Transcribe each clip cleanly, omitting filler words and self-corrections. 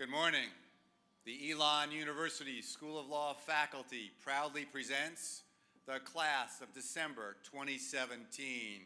Good morning. The Elon University School of Law faculty proudly presents the class of December 2017.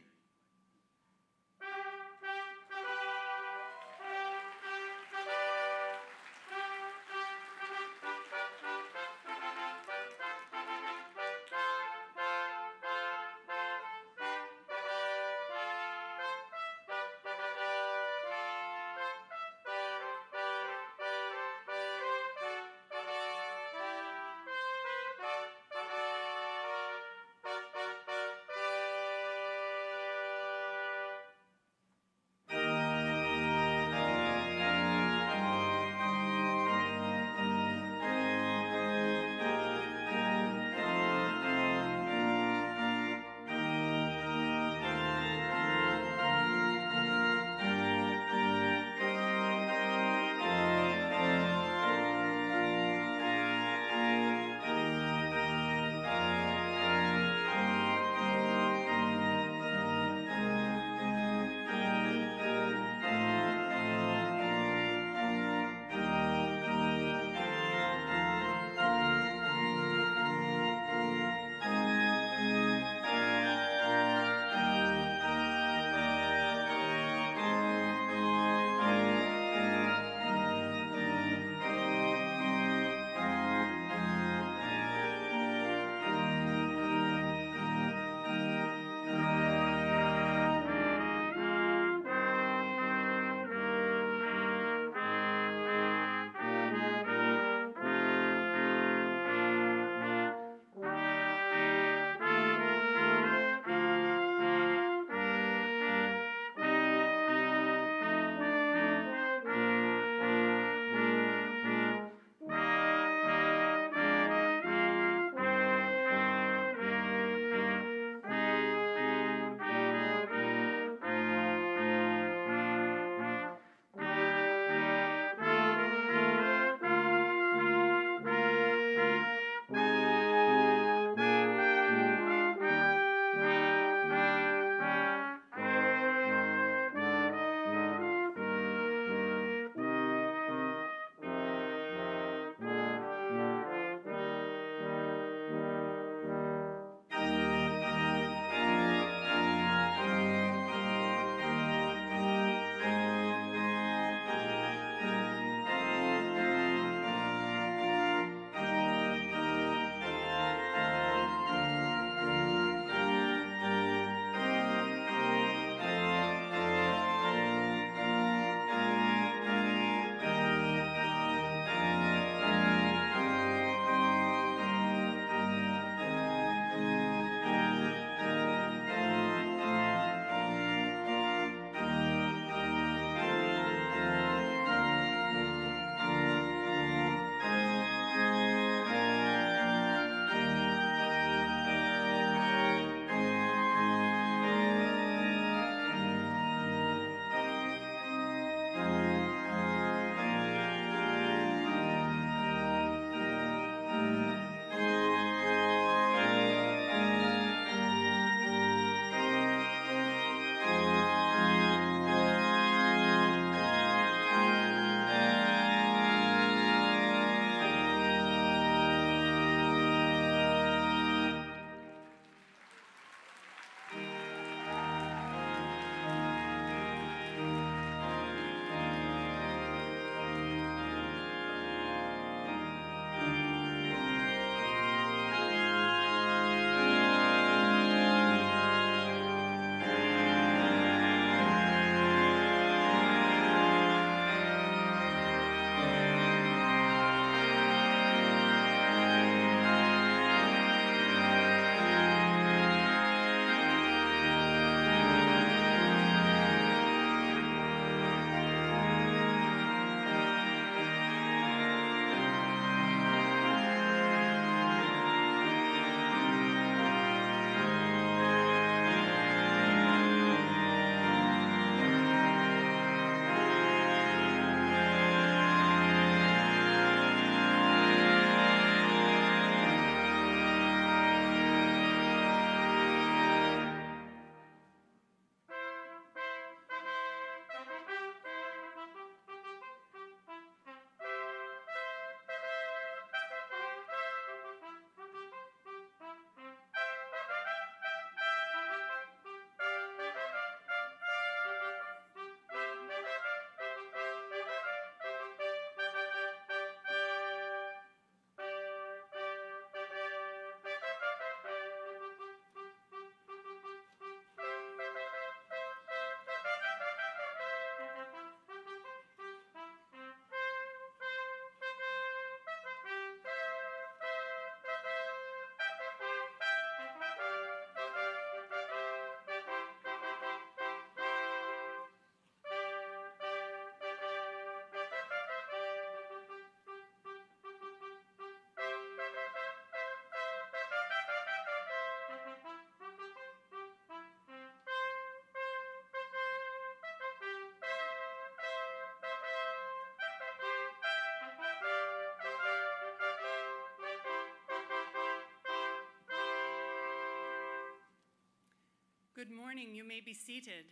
morning. You may be seated.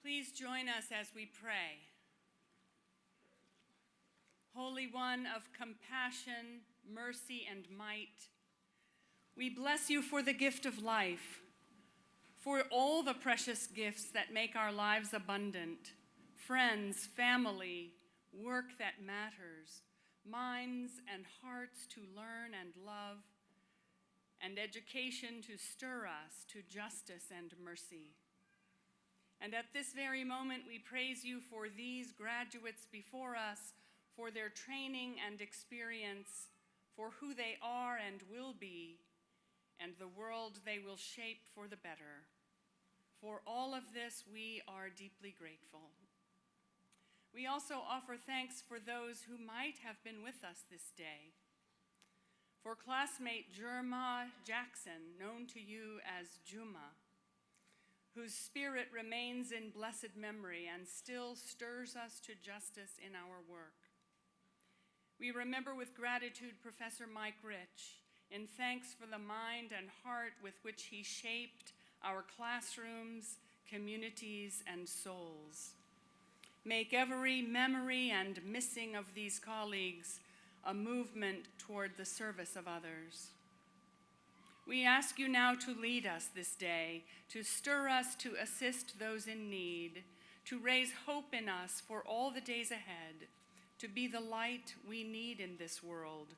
Please join us as we pray. Holy One of compassion, mercy, and might, we bless you for the gift of life, for all the precious gifts that make our lives abundant, friends, family, work that matters, minds and hearts to learn and love, and education to stir us to justice and mercy. And at this very moment, we praise you for these graduates before us, for their training and experience, for who they are and will be, and the world they will shape for the better. For all of this, we are deeply grateful. We also offer thanks for those who might have been with us this day. For classmate Jerma Jackson, known to you as Juma, whose spirit remains in blessed memory and still stirs us to justice in our work. We remember with gratitude Professor Mike Rich, in thanks for the mind and heart with which he shaped our classrooms, communities, and souls. Make every memory and missing of these colleagues a movement toward the service of others. We ask you now to lead us this day, to stir us to assist those in need, to raise hope in us for all the days ahead, to be the light we need in this world,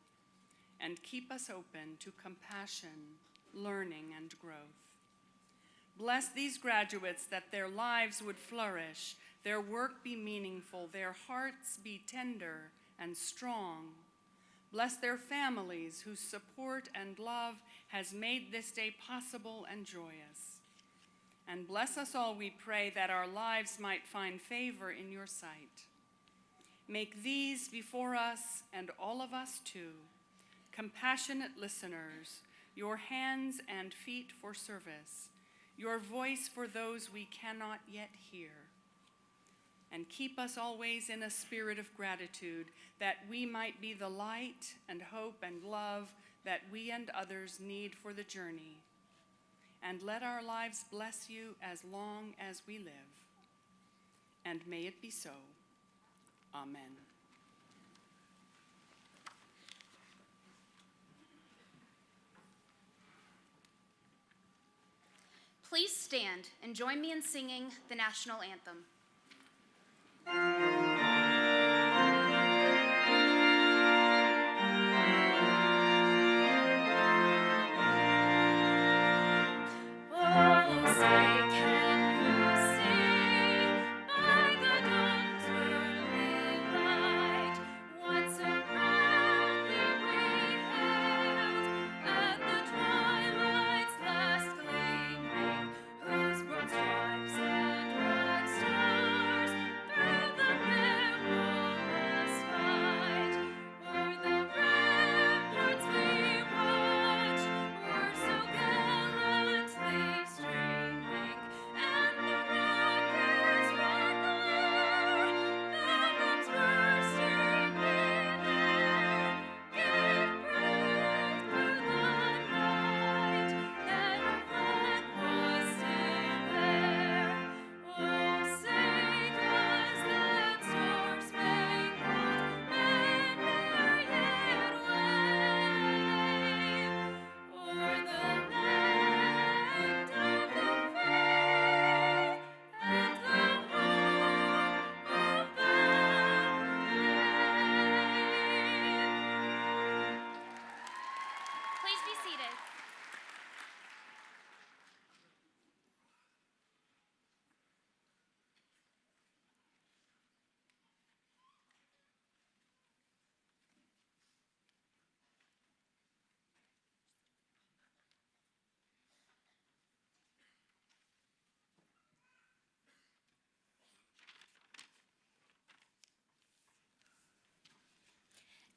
and keep us open to compassion, learning, and growth. Bless these graduates that their lives would flourish, their work be meaningful, their hearts be tender and strong. Bless their families whose support and love has made this day possible and joyous. And bless us all, we pray, that our lives might find favor in your sight. Make these before us, and all of us too, compassionate listeners, your hands and feet for service, your voice for those we cannot yet hear. And keep us always in a spirit of gratitude, that we might be the light and hope and love that we and others need for the journey. And let our lives bless you as long as we live. And may it be so. Amen. Please stand and join me in singing the National Anthem.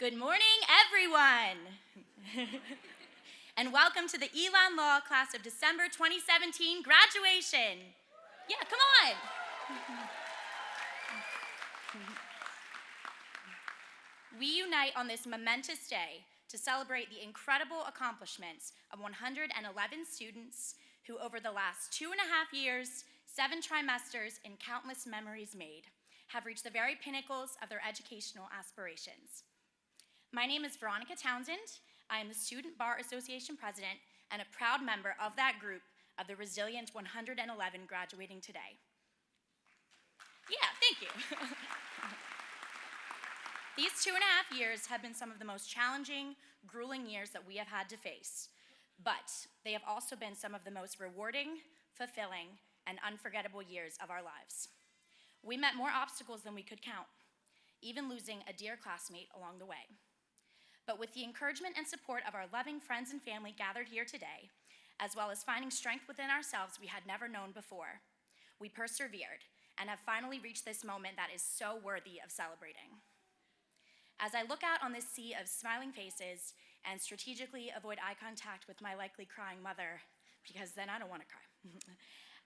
Good morning, everyone. And welcome to the Elon Law class of December 2017 graduation. Yeah, come on. We unite on this momentous day to celebrate the incredible accomplishments of 111 students who, over the last 2.5 years, 7 trimesters, and countless memories made, have reached the very pinnacles of their educational aspirations. My name is Veronica Townsend. I am the Student Bar Association President and a proud member of that group of the resilient 111 graduating today. Yeah, thank you. These 2.5 years have been some of the most challenging, grueling years that we have had to face, but they have also been some of the most rewarding, fulfilling, and unforgettable years of our lives. We met more obstacles than we could count, even losing a dear classmate along the way. But with the encouragement and support of our loving friends and family gathered here today, as well as finding strength within ourselves we had never known before, we persevered and have finally reached this moment that is so worthy of celebrating. As I look out on this sea of smiling faces and strategically avoid eye contact with my likely crying mother, because then I don't want to cry,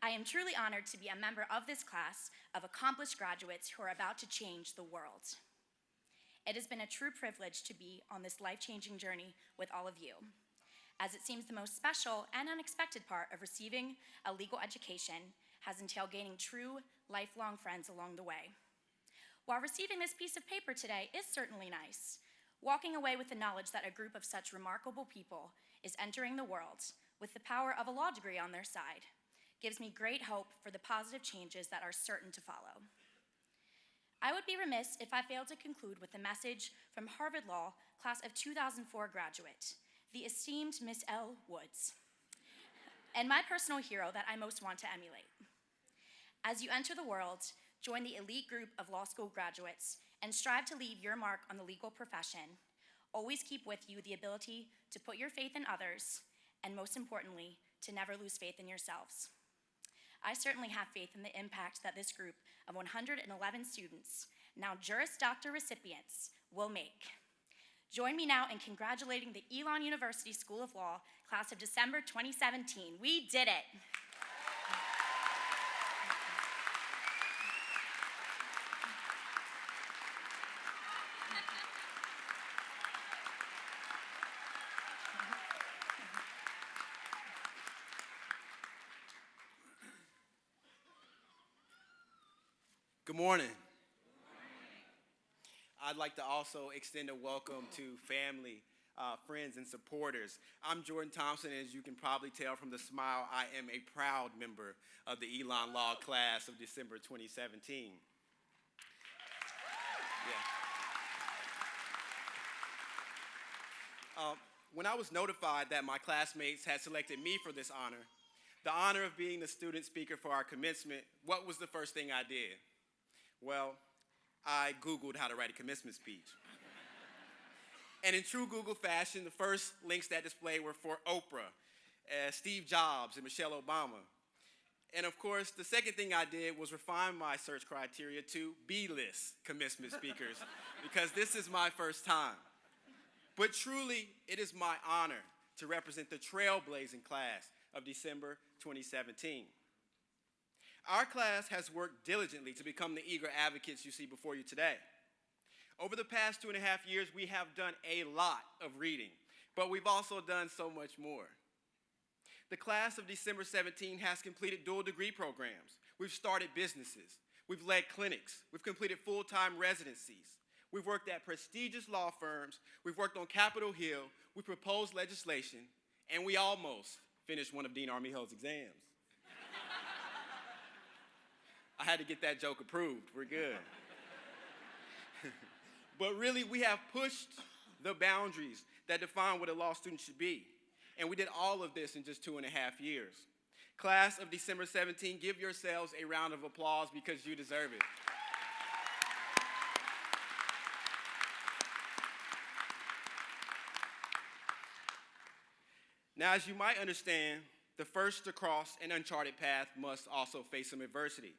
I am truly honored to be a member of this class of accomplished graduates who are about to change the world. It has been a true privilege to be on this life-changing journey with all of you, as it seems the most special and unexpected part of receiving a legal education has entailed gaining true, lifelong friends along the way. While receiving this piece of paper today is certainly nice, walking away with the knowledge that a group of such remarkable people is entering the world with the power of a law degree on their side gives me great hope for the positive changes that are certain to follow. I would be remiss if I failed to conclude with a message from Harvard Law Class of 2004 graduate, the esteemed Miss L. Woods, and my personal hero that I most want to emulate. As you enter the world, join the elite group of law school graduates and strive to leave your mark on the legal profession. Always keep with you the ability to put your faith in others, and most importantly, to never lose faith in yourselves. I certainly have faith in the impact that this group of 111 students, now Juris Doctor recipients, will make. Join me now in congratulating the Elon University School of Law, class of December 2017. We did it. Good morning. I'd like to also extend a welcome to family, friends, and supporters. I'm Jordan Thompson, and as you can probably tell from the smile, I am a proud member of the Elon Law class of December 2017. When I was notified that my classmates had selected me for this honor, the honor of being the student speaker for our commencement, what was the first thing I did? Well, I Googled how to write a commencement speech. And in true Google fashion, the first links that displayed were for Oprah, Steve Jobs, and Michelle Obama. And of course, the second thing I did was refine my search criteria to B-list commencement speakers, because this is my first time. But truly, it is my honor to represent the trailblazing class of December 2017. Our class has worked diligently to become the eager advocates you see before you today. Over the past 2.5 years, we have done a lot of reading, but we've also done so much more. The class of December 17 has completed dual degree programs. We've started businesses. We've led clinics. We've completed full-time residencies. We've worked at prestigious law firms. We've worked on Capitol Hill. We proposed legislation, and we almost finished one of Dean Armijo's exams. I had to get that joke approved. We're good. But really, we have pushed the boundaries that define what a law student should be. And we did all of this in just 2.5 years. Class of December 17, give yourselves a round of applause because you deserve it. Now, as you might understand, the first to cross an uncharted path must also face some adversity.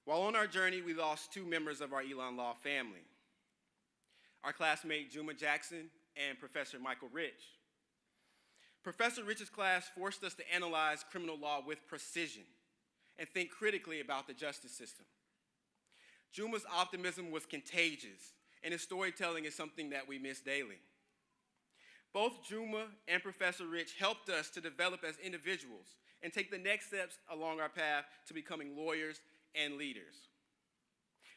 While on our journey, we lost 2 members of our Elon Law family, our classmate Juma Jackson and Professor Michael Rich. Professor Rich's class forced us to analyze criminal law with precision and think critically about the justice system. Juma's optimism was contagious, and his storytelling is something that we miss daily. Both Juma and Professor Rich helped us to develop as individuals and take the next steps along our path to becoming lawyers and leaders.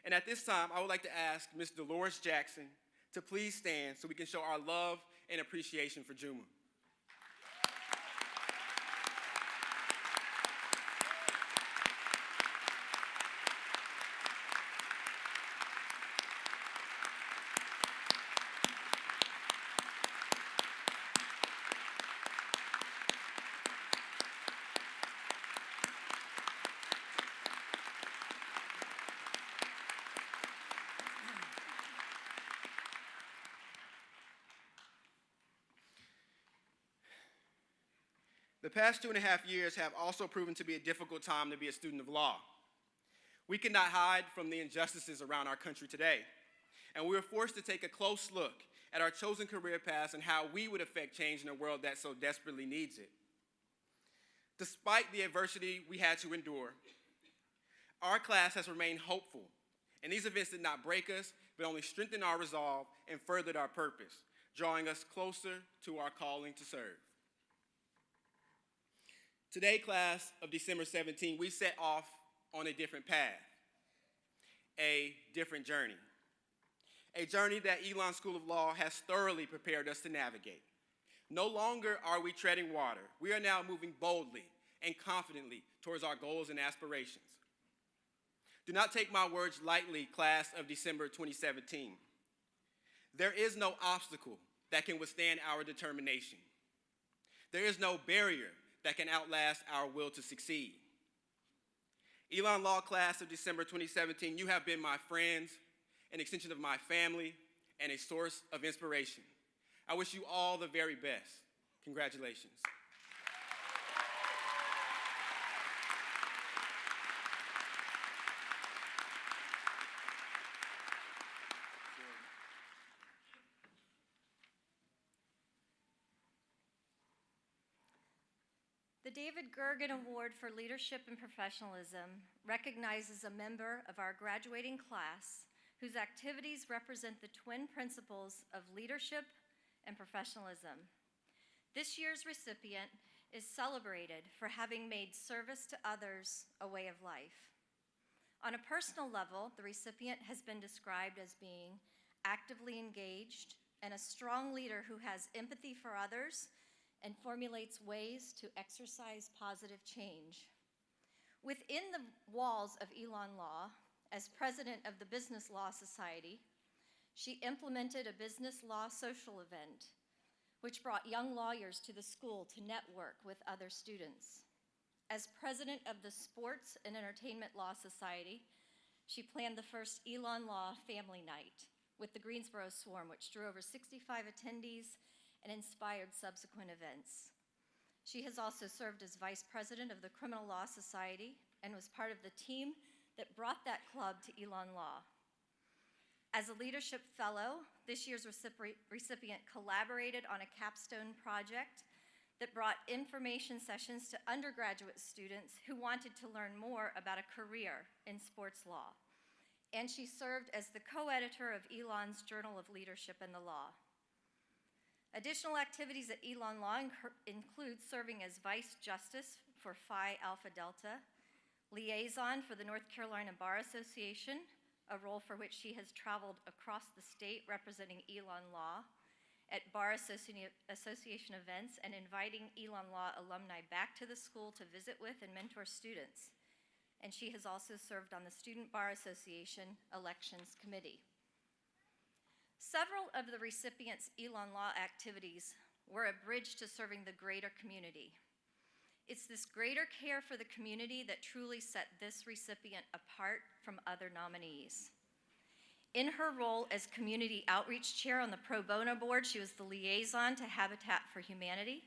And at this time, I would like to ask Ms. Dolores Jackson to please stand so we can show our love and appreciation for Juma. The past 2.5 years have also proven to be a difficult time to be a student of law. We cannot hide from the injustices around our country today, and we were forced to take a close look at our chosen career paths and how we would affect change in a world that so desperately needs it. Despite the adversity we had to endure, our class has remained hopeful, and these events did not break us, but only strengthened our resolve and furthered our purpose, drawing us closer to our calling to serve. Today, class of December 17, we set off on a different path, a different journey. A journey that Elon School of Law has thoroughly prepared us to navigate. No longer are we treading water. We are now moving boldly and confidently towards our goals and aspirations. Do not take my words lightly, class of December 2017. There is no obstacle that can withstand our determination. There is no barrier that can outlast our will to succeed. Elon Law class of December 2017, you have been my friends, an extension of my family, and a source of inspiration. I wish you all the very best. Congratulations. The David Gurgaon Award for Leadership and Professionalism recognizes a member of our graduating class whose activities represent the twin principles of leadership and professionalism. This year's recipient is celebrated for having made service to others a way of life. On a personal level, the recipient has been described as being actively engaged and a strong leader who has empathy for others and formulates ways to exercise positive change. Within the walls of Elon Law, as president of the Business Law Society, she implemented a business law social event, which brought young lawyers to the school to network with other students. As president of the Sports and Entertainment Law Society, she planned the first Elon Law Family Night with the Greensboro Swarm, which drew over 65 attendees and inspired subsequent events. She has also served as vice president of the Criminal Law Society and was part of the team that brought that club to Elon Law. As a leadership fellow, this year's recipient collaborated on a capstone project that brought information sessions to undergraduate students who wanted to learn more about a career in sports law. And she served as the co-editor of Elon's Journal of Leadership and the Law. Additional activities at Elon Law include serving as Vice Justice for Phi Alpha Delta, liaison for the North Carolina Bar Association, a role for which she has traveled across the state representing Elon Law at Bar Association events and inviting Elon Law alumni back to the school to visit with and mentor students. And she has also served on the Student Bar Association Elections Committee. Several of the recipients' Elon Law activities were a bridge to serving the greater community. It's this greater care for the community that truly set this recipient apart from other nominees. In her role as Community Outreach Chair on the Pro Bono Board, she was the liaison to Habitat for Humanity,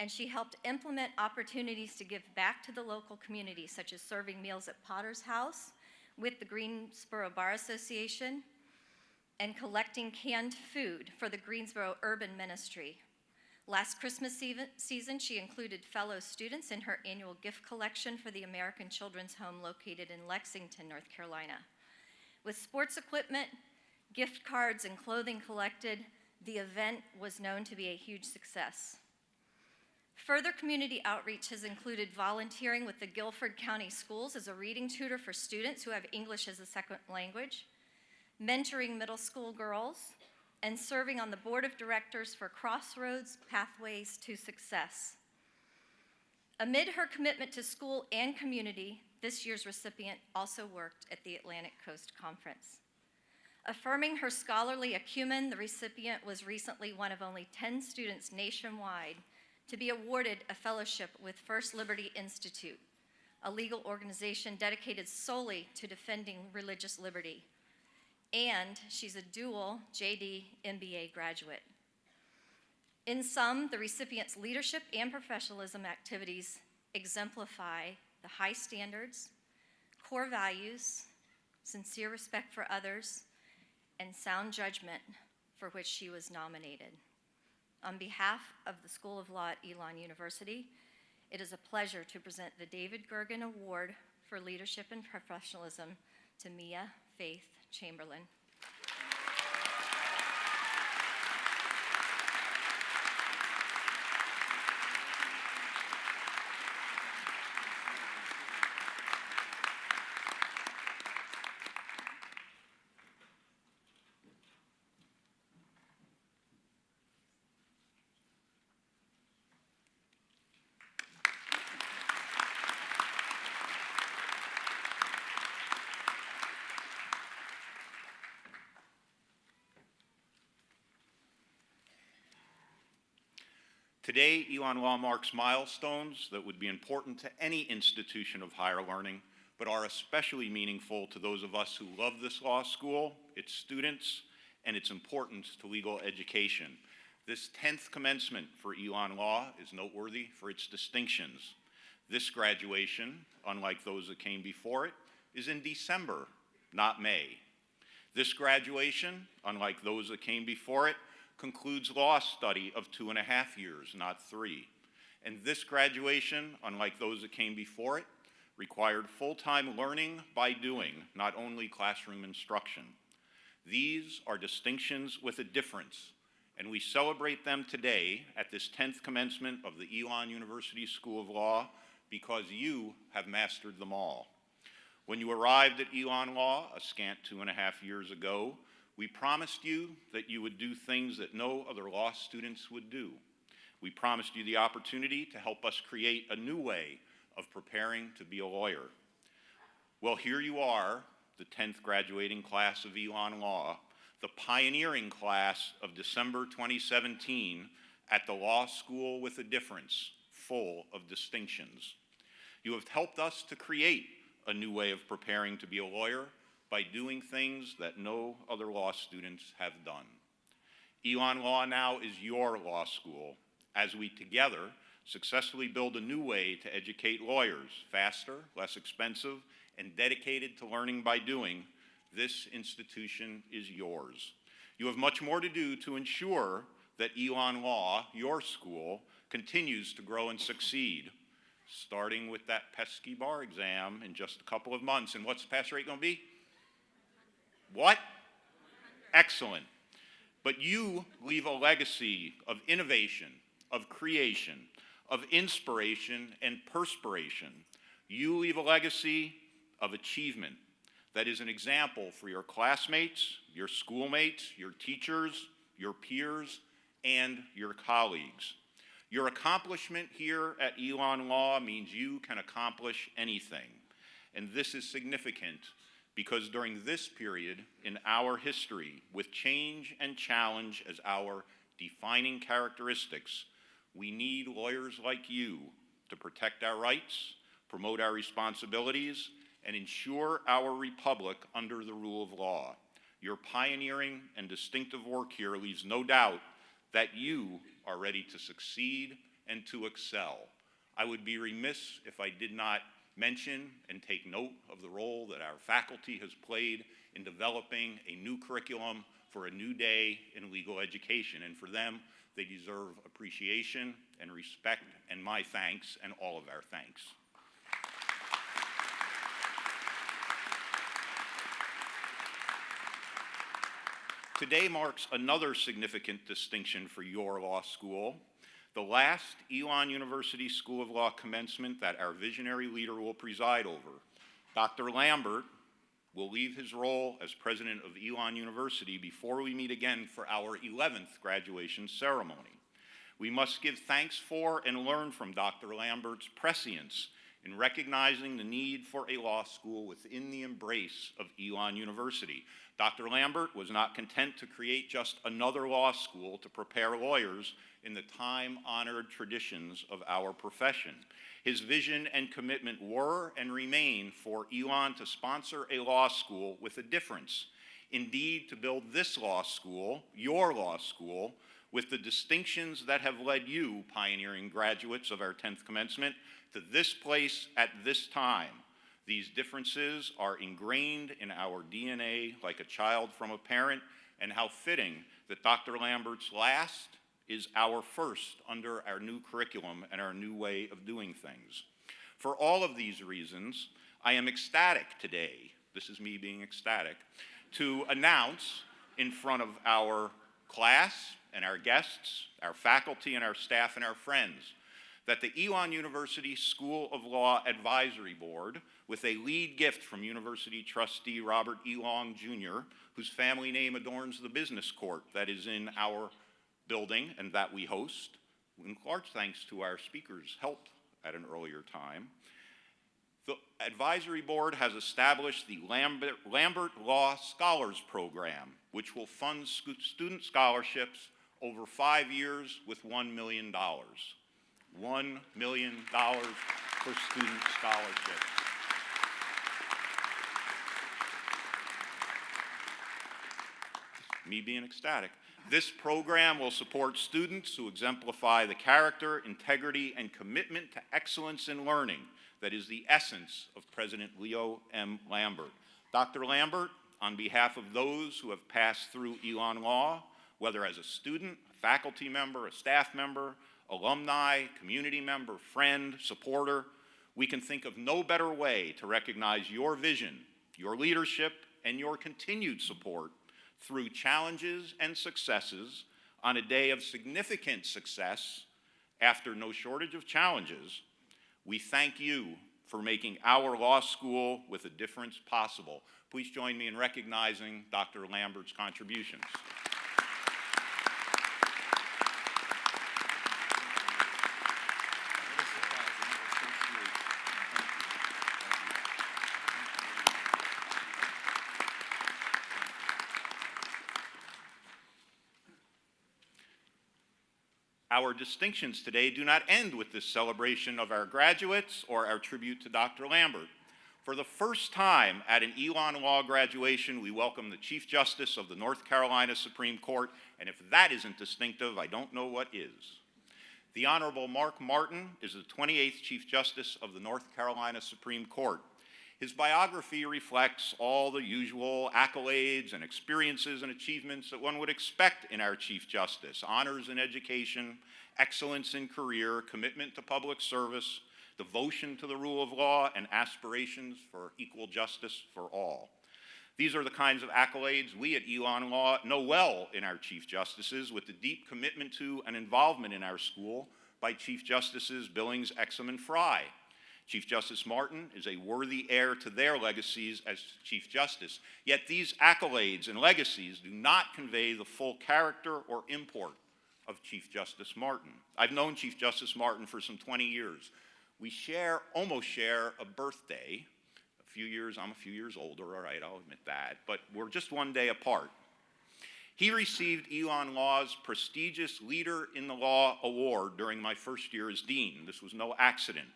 and she helped implement opportunities to give back to the local community, such as serving meals at Potter's House with the Greensboro Bar Association, and collecting canned food for the Greensboro Urban Ministry. Last Christmas season, she included fellow students in her annual gift collection for the American Children's Home located in Lexington, North Carolina. With sports equipment, gift cards and clothing collected, the event was known to be a huge success. Further community outreach has included volunteering with the Guilford County Schools as a reading tutor for students who have English as a second language, mentoring middle school girls, and serving on the board of directors for Crossroads Pathways to Success. Amid her commitment to school and community, this year's recipient also worked at the Atlantic Coast Conference. Affirming her scholarly acumen, the recipient was recently one of only 10 students nationwide to be awarded a fellowship with First Liberty Institute, a legal organization dedicated solely to defending religious liberty. And she's a dual JD MBA graduate. In sum, the recipient's leadership and professionalism activities exemplify the high standards, core values, sincere respect for others, and sound judgment for which she was nominated. On behalf of the School of Law at Elon University, it is a pleasure to present the David Gurgaon Award for Leadership and Professionalism to Mia Faith Chamberlain. Today, Elon Law marks milestones that would be important to any institution of higher learning, but are especially meaningful to those of us who love this law school, its students, and its importance to legal education. This 10th commencement for Elon Law is noteworthy for its distinctions. This graduation, unlike those that came before it, is in December, not May. This graduation, unlike those that came before it, concludes law study of 2.5 years, not 3. And this graduation, unlike those that came before it, required full-time learning by doing, not only classroom instruction. These are distinctions with a difference, and we celebrate them today at this 10th commencement of the Elon University School of Law because you have mastered them all. When you arrived at Elon Law, a scant 2.5 years ago, we promised you that you would do things that no other law students would do. We promised you the opportunity to help us create a new way of preparing to be a lawyer. Well, here you are, the 10th graduating class of Elon Law, the pioneering class of December 2017 at the law school with a difference, full of distinctions. You have helped us to create a new way of preparing to be a lawyer by doing things that no other law students have done. Elon Law now is your law school as we together successfully build a new way to educate lawyers, faster, less expensive, and dedicated to learning by doing. This institution is yours. You have much more to do to ensure that Elon Law, your school, continues to grow and succeed, starting with that pesky bar exam in just a couple of months. And what's the pass rate going to be? What? Excellent. But you leave a legacy of innovation, of creation, of inspiration and perspiration. You leave a legacy of achievement that is an example for your classmates, your schoolmates, your teachers, your peers, and your colleagues. Your accomplishment here at Elon Law means you can accomplish anything. And this is significant because during this period in our history, with change and challenge as our defining characteristics, we need lawyers like you to protect our rights, promote our responsibilities, and ensure our republic under the rule of law. Your pioneering and distinctive work here leaves no doubt that you are ready to succeed and to excel. I would be remiss if I did not mention and take note of the role that our faculty has played in developing a new curriculum for a new day in legal education. And for them, they deserve appreciation and respect and my thanks and all of our thanks. Today marks another significant distinction for your law school, the last Elon University School of Law commencement that our visionary leader will preside over. Dr. Lambert will leave his role as president of Elon University before we meet again for our 11th graduation ceremony. We must give thanks for and learn from Dr. Lambert's prescience in recognizing the need for a law school within the embrace of Elon University. Dr. Lambert was not content to create just another law school to prepare lawyers in the time-honored traditions of our profession. His vision and commitment were and remain for Elon to sponsor a law school with a difference. Indeed, to build this law school, your law school, with the distinctions that have led you, pioneering graduates of our 10th commencement, to this place at this time. These differences are ingrained in our DNA like a child from a parent, and how fitting that Dr. Lambert's last is our first under our new curriculum and our new way of doing things. For all of these reasons, I am ecstatic today, this is me being ecstatic, to announce in front of our class and our guests, our faculty and our staff and our friends, that the Elon University School of Law Advisory Board, with a lead gift from University trustee Robert E. Long, Jr., whose family name adorns the business court that is in our building and that we host, in large thanks to our speakers' help at an earlier time, the advisory board has established the Lambert Law Scholars Program, which will fund student scholarships over 5 years with $1 million. $1 million for student scholarships. Me being ecstatic. This program will support students who exemplify the character, integrity, and commitment to excellence in learning that is the essence of President Leo M. Lambert. Dr. Lambert, on behalf of those who have passed through Elon Law, whether as a student, a faculty member, a staff member, alumni, community member, friend, supporter, we can think of no better way to recognize your vision, your leadership, and your continued support through challenges and successes on a day of significant success after no shortage of challenges. We thank you for making our law school with a difference possible. Please join me in recognizing Dr. Lambert's contributions. Our distinctions today do not end with this celebration of our graduates or our tribute to Dr. Lambert. For the first time at an Elon Law graduation, we welcome the Chief Justice of the North Carolina Supreme Court, and if that isn't distinctive, I don't know what is. The Honorable Mark Martin is the 28th Chief Justice of the North Carolina Supreme Court. His biography reflects all the usual accolades and experiences and achievements that one would expect in our Chief Justice: honors in education, excellence in career, commitment to public service, devotion to the rule of law, and aspirations for equal justice for all. These are the kinds of accolades we at Elon Law know well in our Chief Justices, with the deep commitment to and involvement in our school by Chief Justices Billings, Exum, and Frye. Chief Justice Martin is a worthy heir to their legacies as Chief Justice, yet these accolades and legacies do not convey the full character or import of Chief Justice Martin. I've known Chief Justice Martin for some 20 years. We almost share a birthday. I'm a few years older, all right, I'll admit that, but we're just one day apart. He received Elon Law's prestigious Leader in the Law Award during my first year as dean. This was no accident.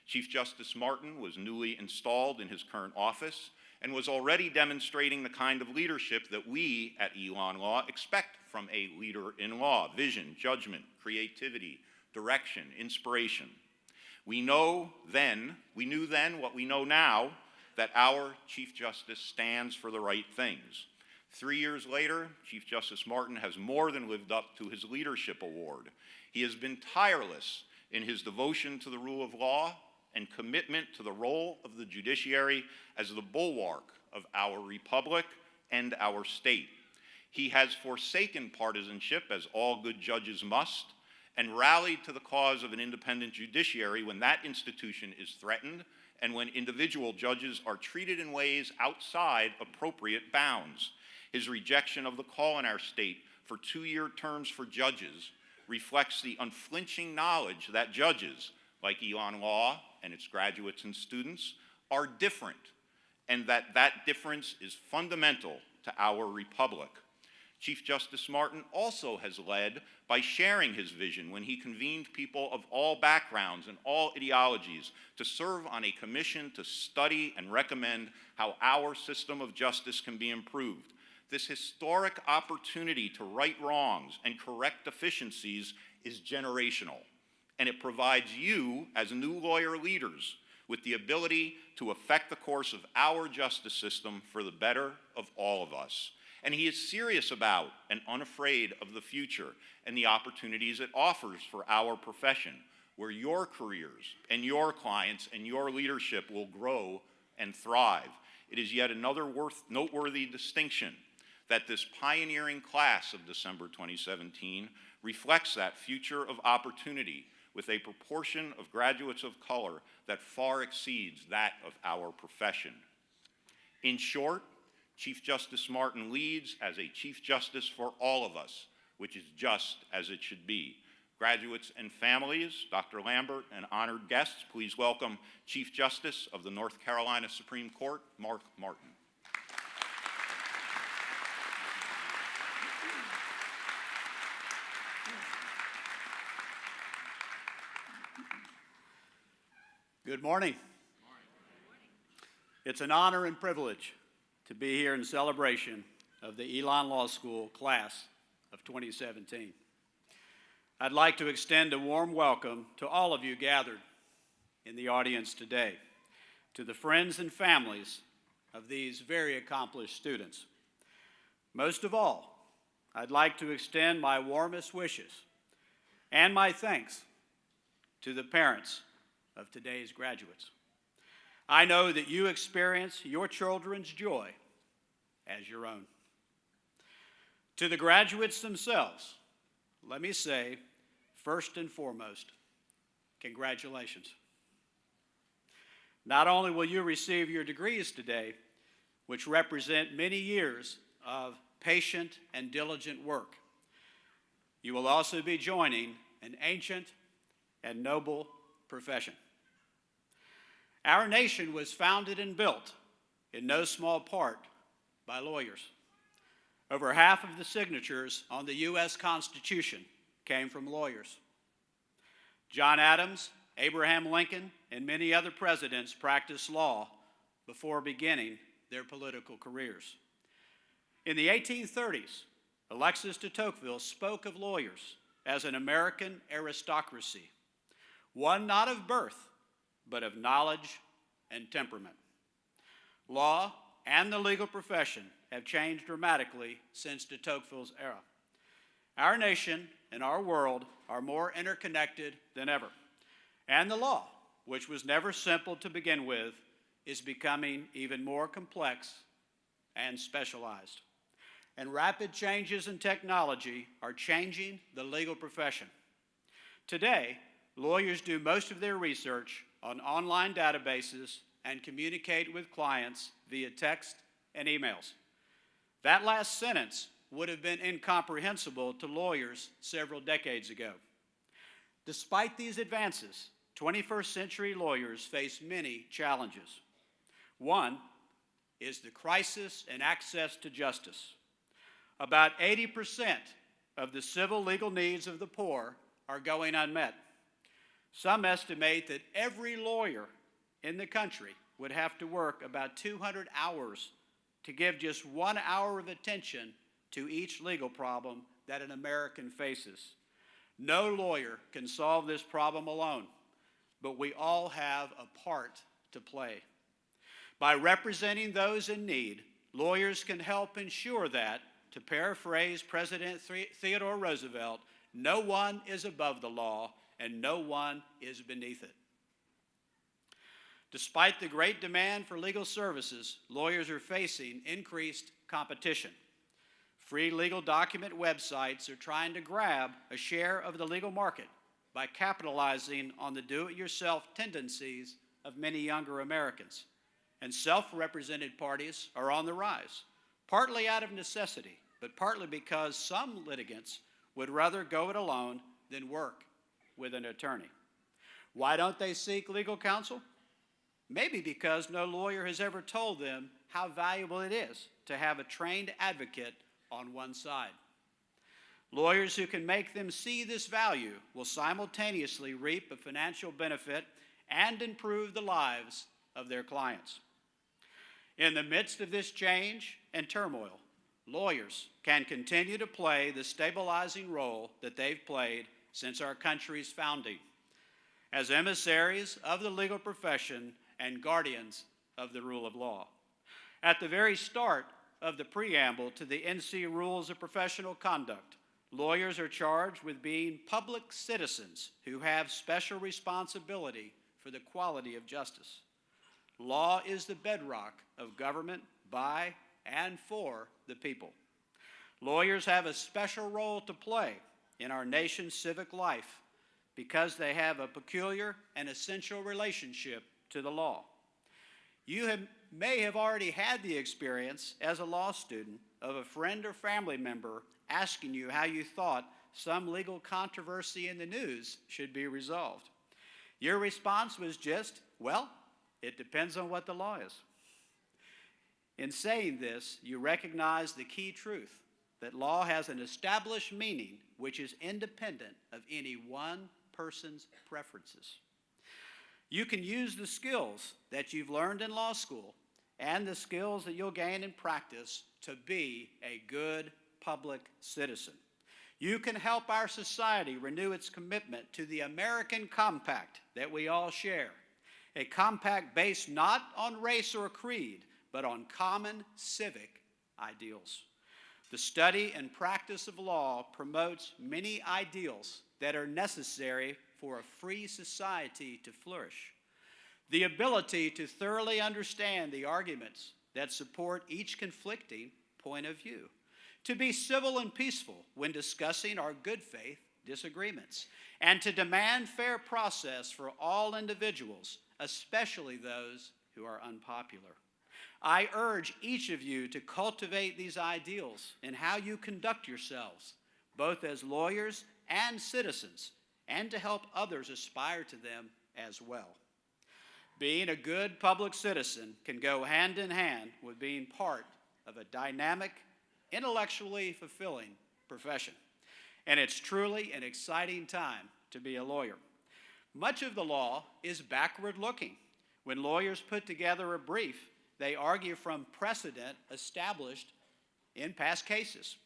Chief Justice Martin was newly installed in his current office and was already demonstrating the kind of leadership that we at Elon Law expect from a leader in law: vision, judgment, creativity, direction, inspiration. We knew then what we know now, that our Chief Justice stands for the right things. 3 years later, Chief Justice Martin has more than lived up to his leadership award. He has been tireless in his devotion to the rule of law and commitment to the role of the judiciary as the bulwark of our republic and our state. He has forsaken partisanship, as all good judges must, and rallied to the cause of an independent judiciary when that institution is threatened and when individual judges are treated in ways outside appropriate bounds. His rejection of the call in our state for 2-year terms for judges reflects the unflinching knowledge that judges, like Elon Law and its graduates and students, are different, and that that difference is fundamental to our republic. Chief Justice Martin also has led by sharing his vision when he convened people of all backgrounds and all ideologies to serve on a commission to study and recommend how our system of justice can be improved. This historic opportunity to right wrongs and correct deficiencies is generational, and it provides you, as new lawyer leaders, with the ability to affect the course of our justice system for the better of all of us. And he is serious about and unafraid of the future and the opportunities it offers for our profession, where your careers and your clients and your leadership will grow and thrive. It is yet another noteworthy distinction that this pioneering class of December 2017 reflects that future of opportunity with a proportion of graduates of color that far exceeds that of our profession. In short, Chief Justice Martin leads as a Chief Justice for all of us, which is just as it should be. Graduates and families, Dr. Lambert and honored guests, please welcome Chief Justice of the North Carolina Supreme Court, Mark Martin. Good morning. It's an honor and privilege to be here in celebration of the Elon Law School class of 2017. I'd like to extend a warm welcome to all of you gathered in the audience today, to the friends and families of these very accomplished students. Most of all, I'd like to extend my warmest wishes and my thanks to the parents of today's graduates. I know that you experience your children's joy as your own. To the graduates themselves, let me say, first and foremost, congratulations. Not only will you receive your degrees today, which represent many years of patient and diligent work, you will also be joining an ancient and noble profession. Our nation was founded and built in no small part by lawyers. Over half of the signatures on the U.S. Constitution came from lawyers. John Adams, Abraham Lincoln, and many other presidents practiced law before beginning their political careers. In the 1830s, Alexis de Tocqueville spoke of lawyers as an American aristocracy, one not of birth, but of knowledge and temperament. Law and the legal profession have changed dramatically since de Tocqueville's era. Our nation and our world are more interconnected than ever, and the law, which was never simple to begin with, is becoming even more complex and specialized. And rapid changes in technology are changing the legal profession. Today, lawyers do most of their research on online databases and communicate with clients via text and emails. That last sentence would have been incomprehensible to lawyers several decades ago. Despite these advances, 21st century lawyers face many challenges. One is the crisis in access to justice. About 80% of the civil legal needs of the poor are going unmet. Some estimate that every lawyer in the country would have to work about 200 hours to give just 1 hour of attention to each legal problem that an American faces. No lawyer can solve this problem alone, but we all have a part to play. By representing those in need, lawyers can help ensure that, to paraphrase President Theodore Roosevelt, no one is above the law and no one is beneath it. Despite the great demand for legal services, lawyers are facing increased competition. Free legal document websites are trying to grab a share of the legal market by capitalizing on the do-it-yourself tendencies of many younger Americans. And self-represented parties are on the rise, partly out of necessity, but partly because some litigants would rather go it alone than work with an attorney. Why don't they seek legal counsel? Maybe because no lawyer has ever told them how valuable it is to have a trained advocate on one side. Lawyers who can make them see this value will simultaneously reap a financial benefit and improve the lives of their clients. In the midst of this change and turmoil, lawyers can continue to play the stabilizing role that they've played since our country's founding, as emissaries of the legal profession and guardians of the rule of law. At the very start of the preamble to the NC Rules of Professional Conduct, lawyers are charged with being public citizens who have special responsibility for the quality of justice. Law is the bedrock of government by and for the people. Lawyers have a special role to play in our nation's civic life because they have a peculiar and essential relationship to the law. You may have already had the experience as a law student of a friend or family member asking you how you thought some legal controversy in the news should be resolved. Your response was just, well, it depends on what the law is. In saying this, you recognize the key truth that law has an established meaning which is independent of any one person's preferences. You can use the skills that you've learned in law school and the skills that you'll gain in practice to be a good public citizen. You can help our society renew its commitment to the American compact that we all share, a compact based not on race or creed, but on common civic ideals. The study and practice of law promotes many ideals that are necessary for a free society to flourish. The ability to thoroughly understand the arguments that support each conflicting point of view, to be civil and peaceful when discussing our good faith disagreements, and to demand fair process for all individuals, especially those who are unpopular. I urge each of you to cultivate these ideals in how you conduct yourselves, both as lawyers and citizens, and to help others aspire to them as well. Being a good public citizen can go hand in hand with being part of a dynamic, intellectually fulfilling profession. And it's truly an exciting time to be a lawyer. Much of the law is backward-looking. When lawyers put together a brief, they argue from precedent established in past cases.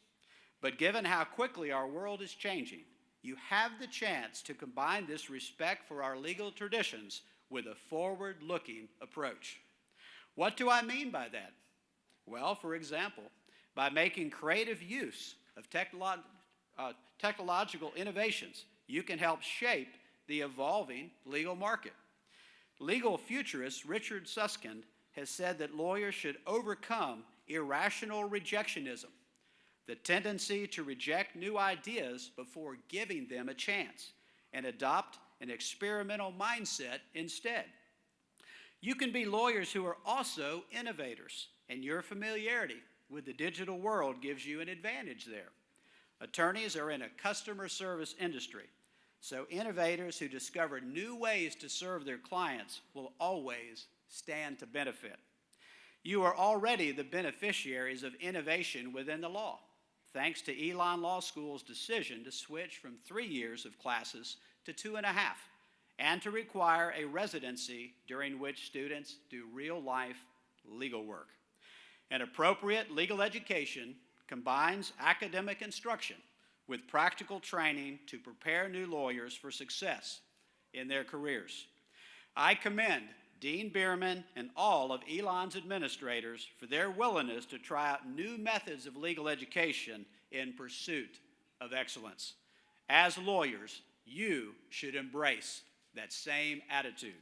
But given how quickly our world is changing, you have the chance to combine this respect for our legal traditions with a forward-looking approach. What do I mean by that? Well, for example, by making creative use of technological innovations, you can help shape the evolving legal market. Legal futurist Richard Susskind has said that lawyers should overcome irrational rejectionism, the tendency to reject new ideas before giving them a chance, and adopt an experimental mindset instead. You can be lawyers who are also innovators, and your familiarity with the digital world gives you an advantage there. Attorneys are in a customer service industry, so innovators who discover new ways to serve their clients will always stand to benefit. You are already the beneficiaries of innovation within the law, thanks to Elon Law School's decision to switch from 3 years of classes to 2.5, and to require a residency during which students do real-life legal work. An appropriate legal education combines academic instruction with practical training to prepare new lawyers for success in their careers. I commend Dean Bierman and all of Elon's administrators for their willingness to try out new methods of legal education in pursuit of excellence. As lawyers, you should embrace that same attitude.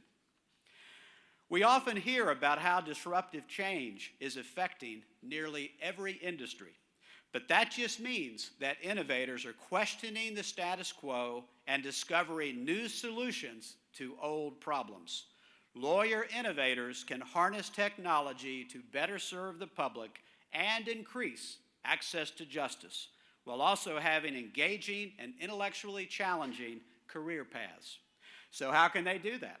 We often hear about how disruptive change is affecting nearly every industry. But that just means that innovators are questioning the status quo and discovering new solutions to old problems. Lawyer innovators can harness technology to better serve the public and increase access to justice, while also having engaging and intellectually challenging career paths. So how can they do that?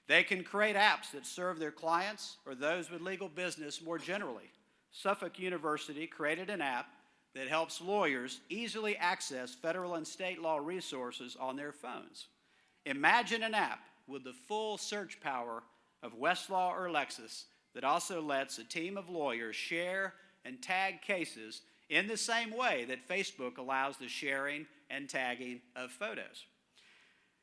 They can create apps that serve their clients or those with legal business more generally. Suffolk University created an app that helps lawyers easily access federal and state law resources on their phones. Imagine an app with the full search power of Westlaw or Lexis that also lets a team of lawyers share and tag cases in the same way that Facebook allows the sharing and tagging of photos.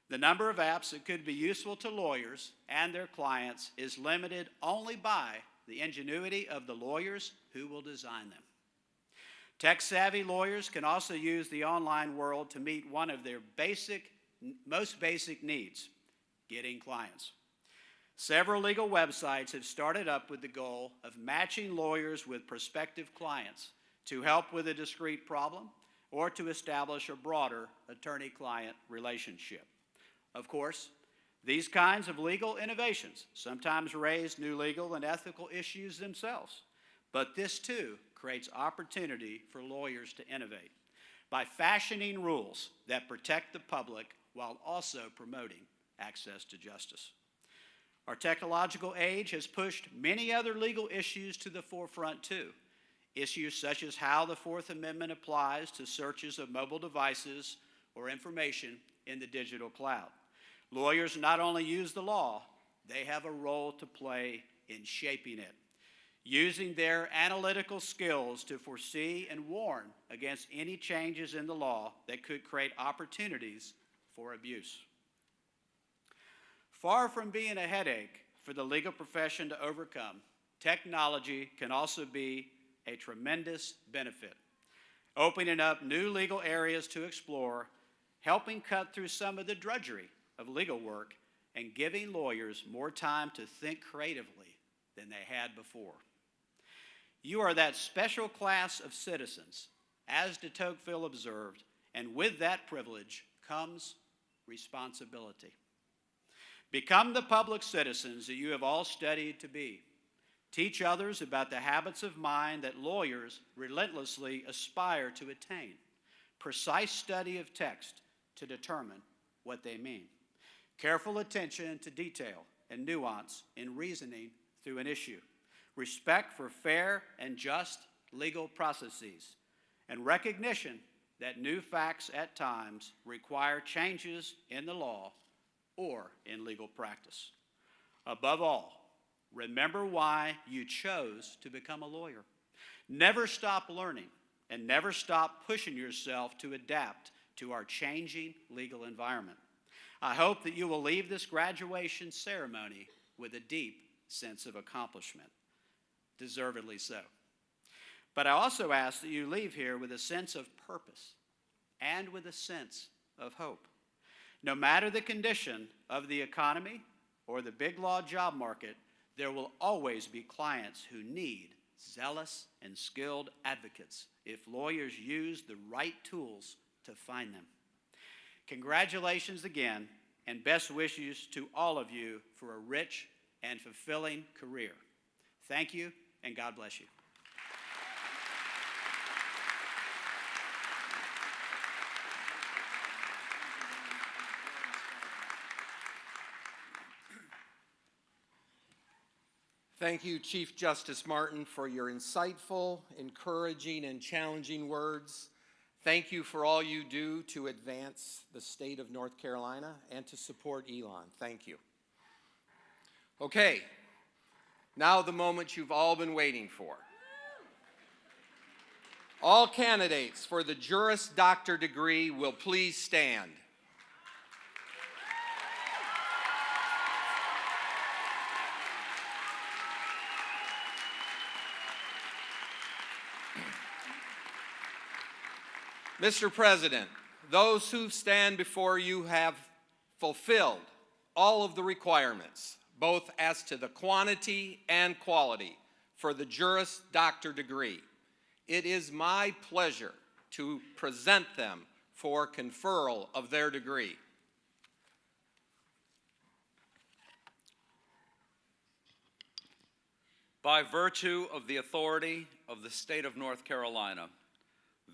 The number of apps that could be useful to lawyers and their clients is limited only by the ingenuity of the lawyers who will design them. Tech-savvy lawyers can also use the online world to meet one of their most basic needs, getting clients. Several legal websites have started up with the goal of matching lawyers with prospective clients to help with a discrete problem or to establish a broader attorney-client relationship. Of course, these kinds of legal innovations sometimes raise new legal and ethical issues themselves, but this too creates opportunity for lawyers to innovate by fashioning rules that protect the public while also promoting access to justice. Our technological age has pushed many other legal issues to the forefront too. Issues such as how the Fourth Amendment applies to searches of mobile devices or information in the digital cloud. Lawyers not only use the law, they have a role to play in shaping it, using their analytical skills to foresee and warn against any changes in the law that could create opportunities for abuse. Far from being a headache for the legal profession to overcome, technology can also be a tremendous benefit, opening up new legal areas to explore, helping cut through some of the drudgery of legal work, and giving lawyers more time to think creatively than they had before. You are that special class of citizens, as de Tocqueville observed, and with that privilege comes responsibility. Become the public citizens that you have all studied to be. Teach others about the habits of mind that lawyers relentlessly aspire to attain. Precise study of text to determine what they mean. Careful attention to detail and nuance in reasoning through an issue. Respect for fair and just legal processes. And recognition that new facts at times require changes in the law or in legal practice. Above all, remember why you chose to become a lawyer. Never stop learning and never stop pushing yourself to adapt to our changing legal environment. I hope that you will leave this graduation ceremony with a deep sense of accomplishment, deservedly so. But I also ask that you leave here with a sense of purpose and with a sense of hope. No matter the condition of the economy or the big law job market, there will always be clients who need zealous and skilled advocates if lawyers use the right tools to find them. Congratulations again, and best wishes to all of you for a rich and fulfilling career. Thank you, and God bless you. Thank you, Chief Justice Martin, for your insightful, encouraging, and challenging words. Thank you for all you do to advance the state of North Carolina and to support Elon. Thank you. Okay, now the moment you've all been waiting for. All candidates for the Juris Doctor degree will please stand. Mr. President, those who stand before you have fulfilled all of the requirements, both as to the quantity and quality, for the Juris Doctor degree. It is my pleasure to present them for conferral of their degree. By virtue of the authority of the state of North Carolina,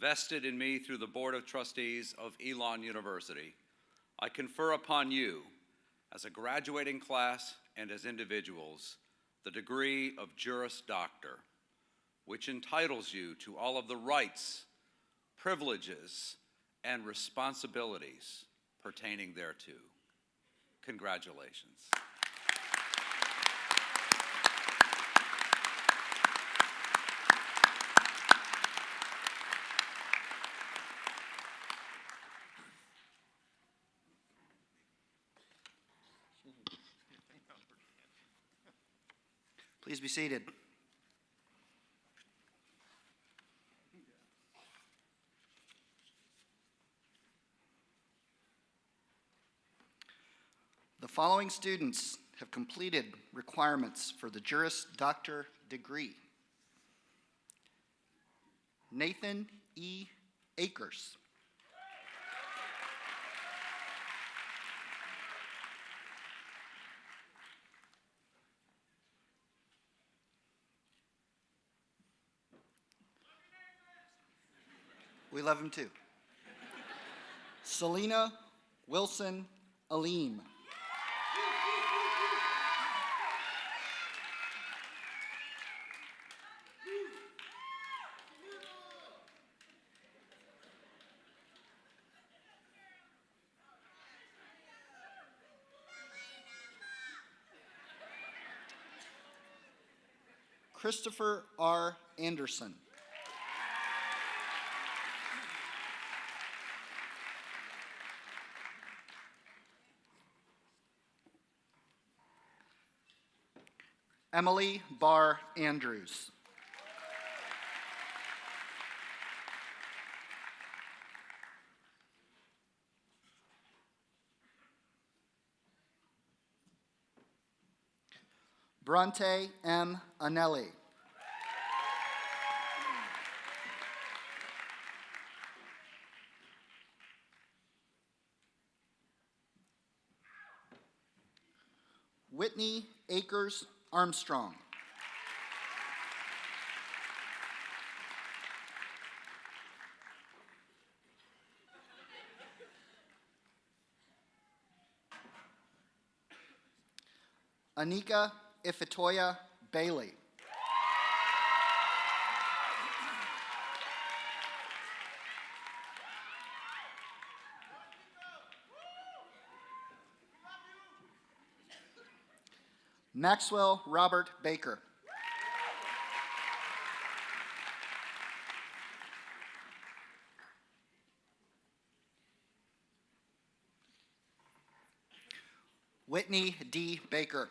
vested in me through the Board of Trustees of Elon University, I confer upon you, as a graduating class and as individuals, the degree of Juris Doctor, which entitles you to all of the rights, privileges, and responsibilities pertaining thereto. Congratulations. Please be seated. The following students have completed requirements for the Juris Doctor degree. Nathan E. Akers. We love him too. Selena Wilson Aleem. Christopher R. Anderson. Emily Barr Andrews. Bronte M. Anelli. Whitney Akers Armstrong. Anika Ifitoya Bailey. Maxwell Robert Baker. Whitney D. Baker.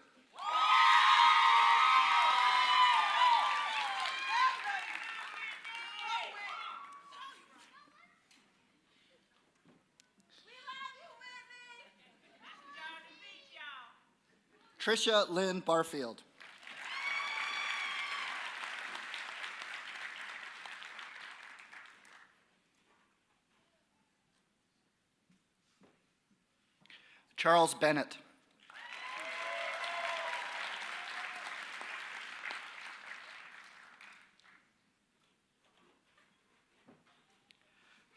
Tricia Lynn Barfield. Charles Bennett.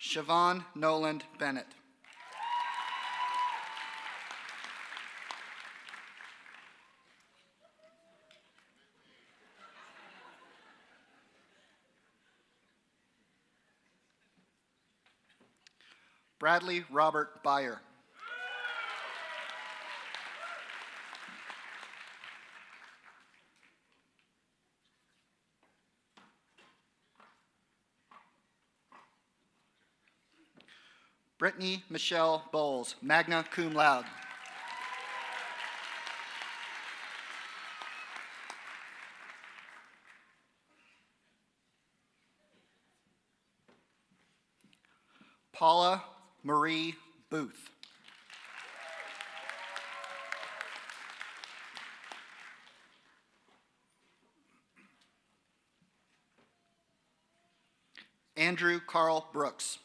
Siobhan Noland Bennett. Bradley Robert Byer. Brittany Michelle Bowles, magna cum laude. Paula Marie Booth. Andrew Carl Brooks.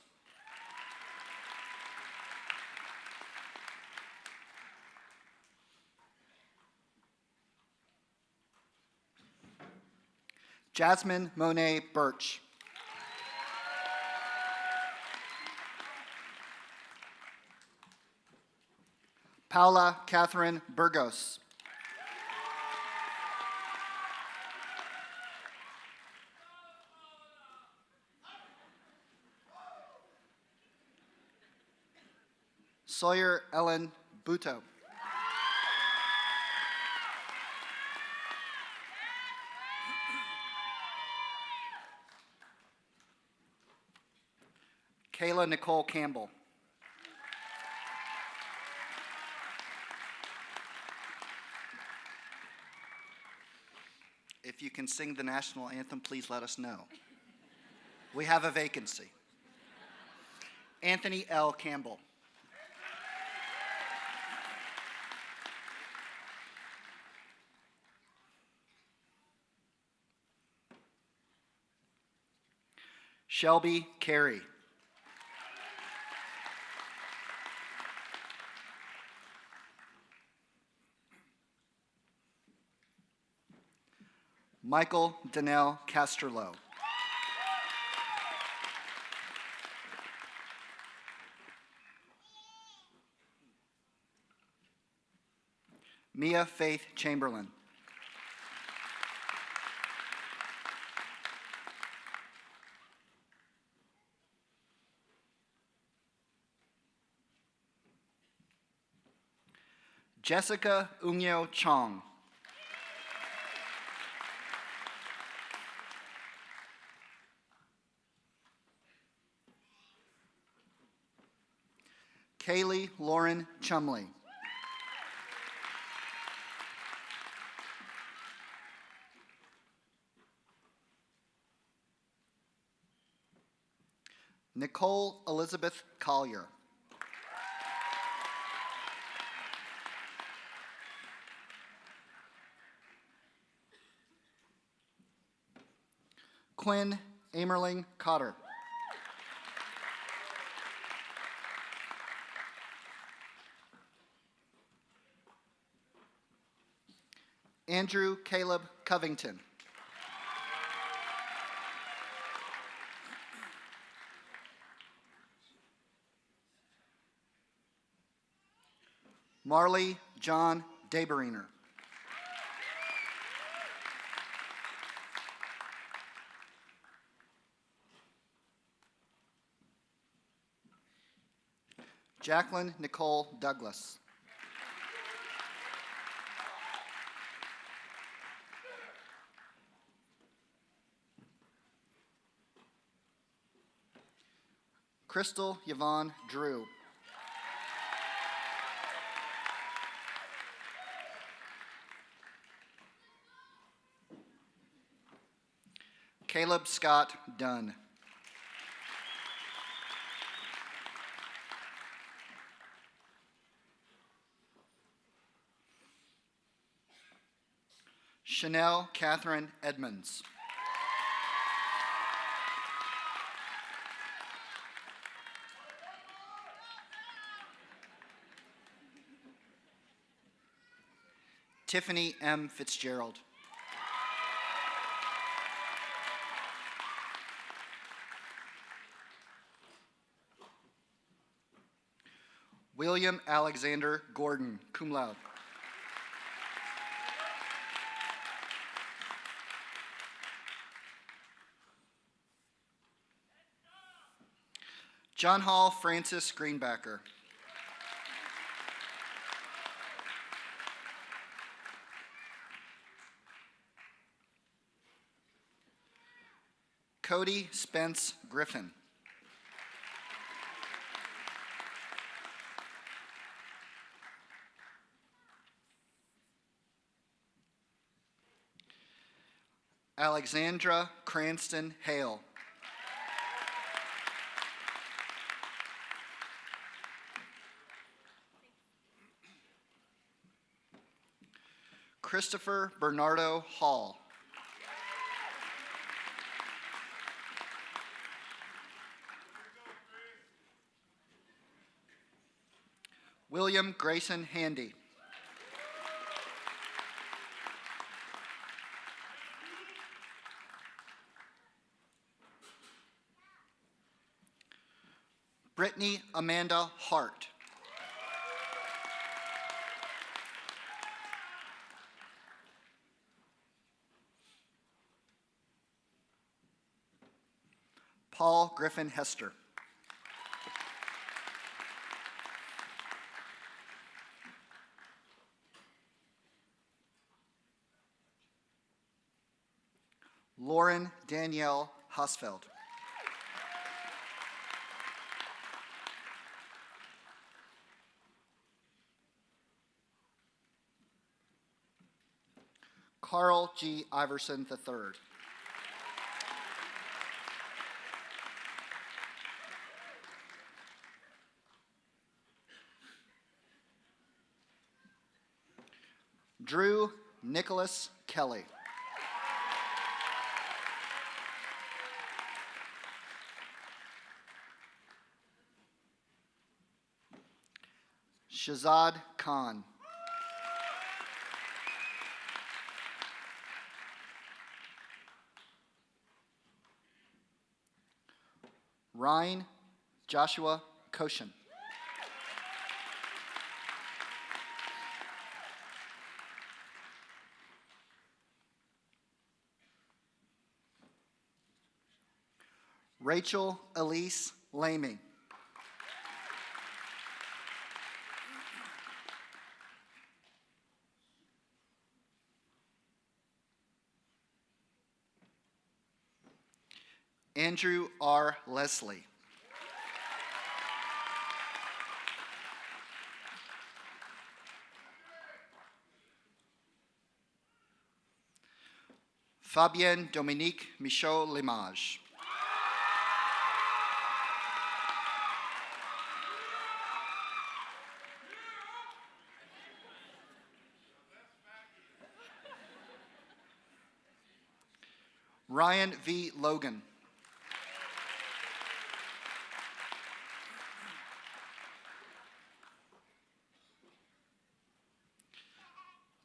Jasmine Monet Birch. Paula Catherine Burgos. Sawyer Ellen Buto. Kayla Nicole Campbell. If you can sing the national anthem, please let us know. We have a vacancy. Anthony L. Campbell. Shelby Carey. Michael Donnell Casterlow. Mia Faith Chamberlain. Jessica Unyo Chong. Kaylee Lauren Chumley. Nicole Elizabeth Collier. Quinn Amerling Cotter. Andrew Caleb Covington. Marley John Daberiner. Jacqueline Nicole Douglas. Crystal Yvonne Drew. Caleb Scott Dunn. Chanel Catherine Edmonds. Tiffany M. Fitzgerald. William Alexander Gordon, cum laude. John Hall Francis Greenbacker. Cody Spence Griffin. Alexandra Cranston Hale. Christopher Bernardo Hall. William Grayson Handy. Brittany Amanda Hart. Paul Griffin Hester. Lauren Danielle Hosfeld. Carl G. Iverson III. Drew Nicholas Kelly. Shazad Khan. Ryan Joshua Koshin. Rachel Elise Laming. Andrew R. Leslie. Fabienne Dominique Michaud-Limage. Ryan V. Logan.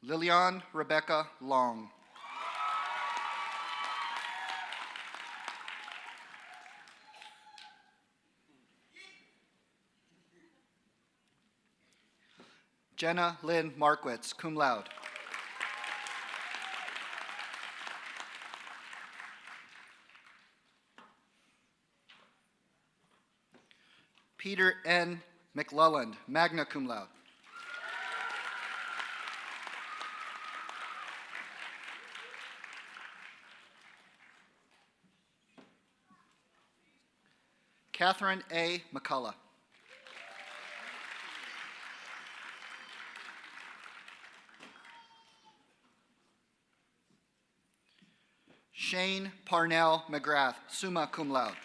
Lilian Rebecca Long. Jenna Lynn Markwitz, cum laude. Peter N. McLelland, magna cum laude. Catherine A. McCullough. Shane Parnell McGrath, summa cum laude.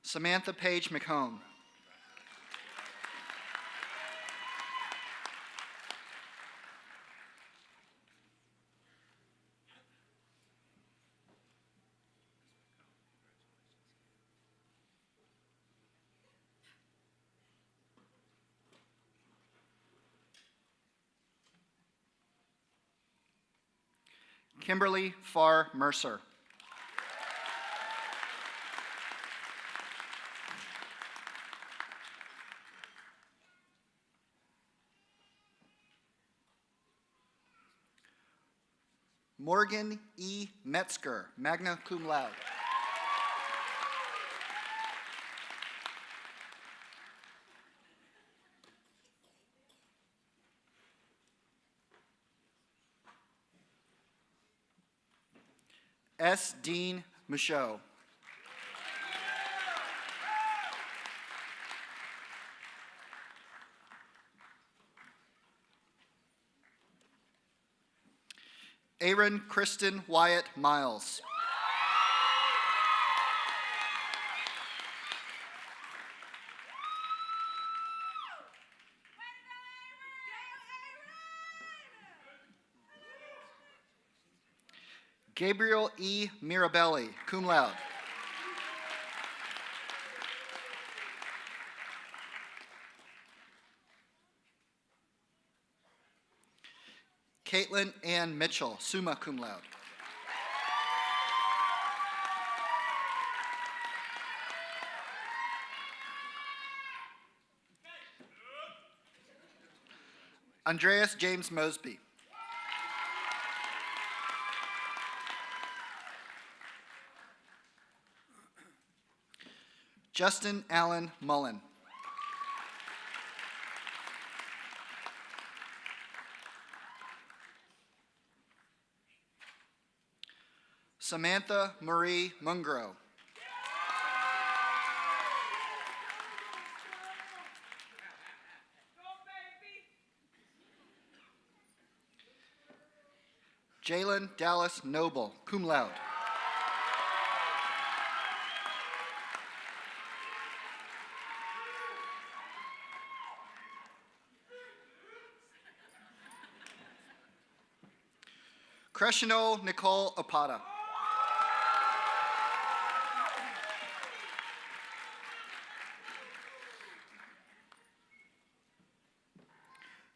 Samantha Page McHone. Kimberly Farr Mercer. Morgan E. Metzger, magna cum laude. S. Dean Michaud. Aaron Kristen Wyatt Miles. Gabriel E. Mirabelli, cum laude. Caitlin Ann Mitchell, summa cum laude. Andreas James Mosby. Justin Allen Mullen. Samantha Marie Mungro. Jalen Dallas Noble, cum laude. Recessional Nicole Apata.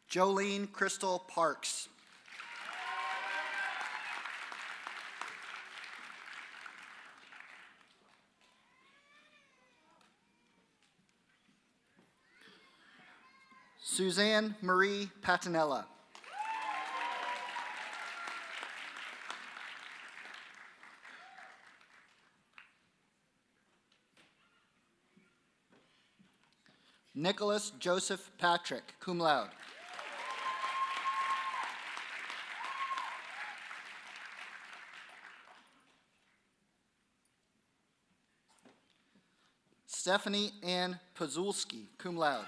Jolene Crystal Parks. Suzanne Marie Patinella. Nicholas Joseph Patrick, cum laude. Stephanie Ann Pazulski, cum laude.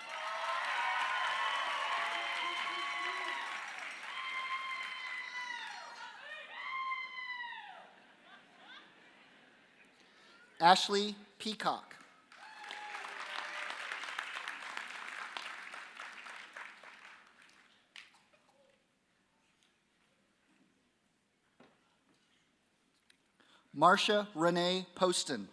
Ashley Peacock. Marcia Renee Poston.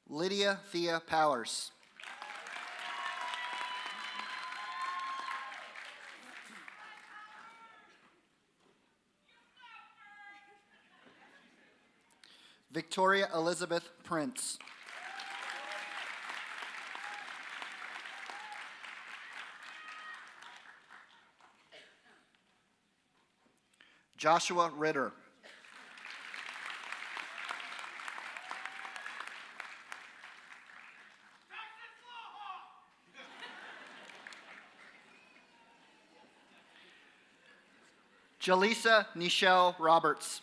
Lydia Thea Powers. Victoria Elizabeth Prince. Joshua Ritter. Jaleesa Nichelle Roberts.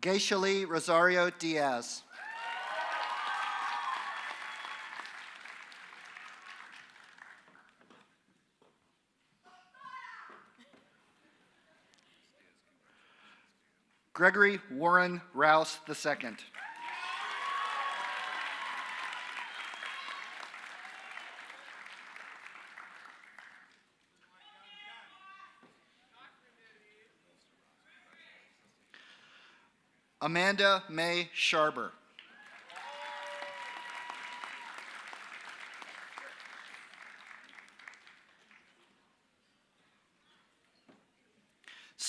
Geishalee Rosario Diaz. Gregory Warren Rouse II. Amanda May Sharber.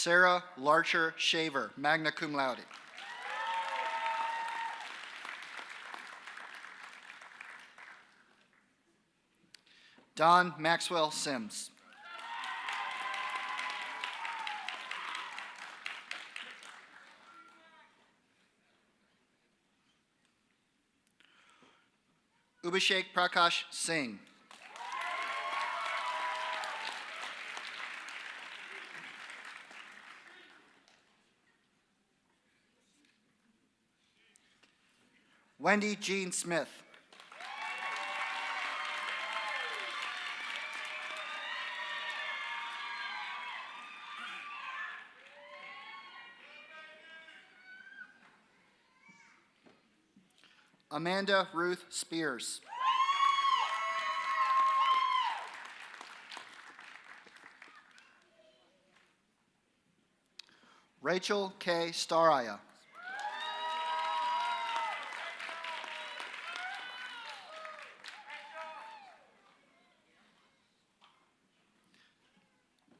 Sarah Larcher Shaver, magna cum laude. Don Maxwell Sims. Abhishek Prakash Singh. Wendy Jean Smith. Amanda Ruth Spears. Rachel K. Staraya.